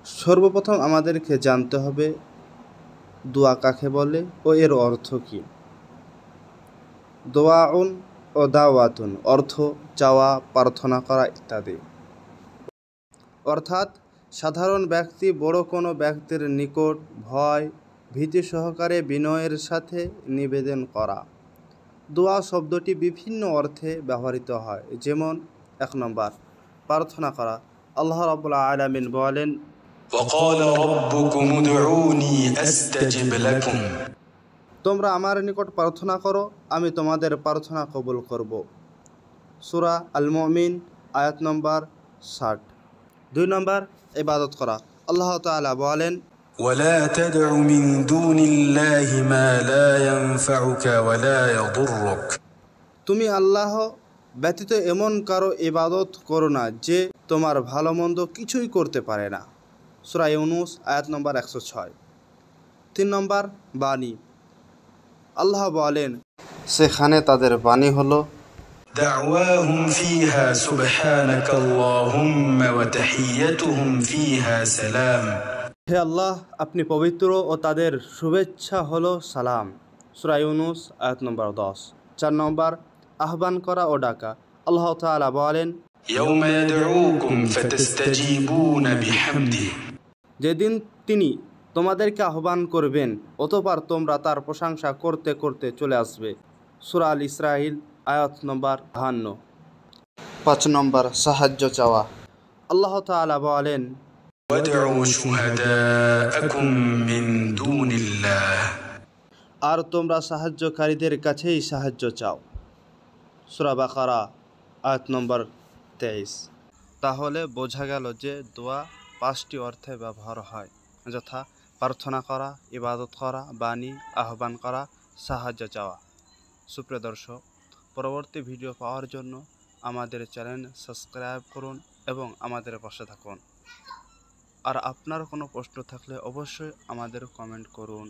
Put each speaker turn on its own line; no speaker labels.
সর্বপ্রথম আমাদেরকে জানতে হবে দোয়া কাকে বলে ও এর অর্থ কী। দোয়াউন ও দাওয়াতুন অর্থ চাওয়া, প্রার্থনা করা ইত্যাদি। অর্থাৎ সাধারণ ব্যক্তি বড় কোনো ব্যক্তির নিকট ভয় ভীতি সহকারে বিনয়ের সাথে নিবেদন করা। দোয়া শব্দটি বিভিন্ন অর্থে ব্যবহৃত হয়, যেমন 1 নম্বর প্রার্থনা করা। আল্লাহ রাব্বুল আলামিন বলেন,
وقال ربكم ادعوني أستجب لكم।
তোমরা আমার নিকট প্রার্থনা করো, আমি তোমাদের প্রার্থনা কবুল করব। সূরা আল মুমিন আয়াত নম্বর 60। 2 নম্বর ইবাদত করা। আল্লাহ তাআলা বলেন,
ولا تدع من دون الله ما لا ينفعك ولا يضرك।
তুমি আল্লাহ ব্যতীত এমন কারো ইবাদত করো না যে তোমার ভালো মন্দ কিছুই করতে পারে না। সূরা ইউনূস আয়াত নম্বর 106। 3 নম্বর বাণী। আল্লাহ বলেন, সেখানে তাদের বাণী হলো
دعواهم فيها سبحانك اللهم وتحيتهم فيها سلام।
হে আল্লাহ, আপনি পবিত্র ও তাদের শুভেচ্ছা হলো সালাম। সূরা ইউনূস আয়াত নম্বর 10। 4 নম্বর আহ্বান করা ও ডাকা। আল্লাহ তাআলা বলেন,
يوم يدعوكم فتستجيبون بحمده।
যেদিন তিনি তোমাদেরকে আহ্বান করবেন, অতঃপর তোমরা তার প্রশংসা করতে করতে চলে আসবে। সূরা আল ইসরাইল আয়াত নম্বর 52। 5 নম্বর সাহায্য চাওয়া। আল্লাহ তাআলা বলেন,
وادعوا شهداءكم من دون الله।
আর তোমরা সাহায্যকারীদের কাছেই সাহায্য চাও। সূরা বাকারা আয়াত নম্বর 23। তাহলে বোঝা গেল যে দোয়া 5টি অর্থে ব্যবহার হয়, যথা প্রার্থনা করা, ইবাদত করা, বাণী, আহ্বান করা, সাহায্য চাওয়া। সুপ্রিয় দর্শক, পরবর্তী ভিডিও পাওয়ার জন্য আমাদের চ্যানেল সাবস্ক্রাইব করুন এবং আমাদের পাশে থাকুন। আর আপনার কোনো প্রশ্ন থাকলে অবশ্যই আমাদের কমেন্ট করুন।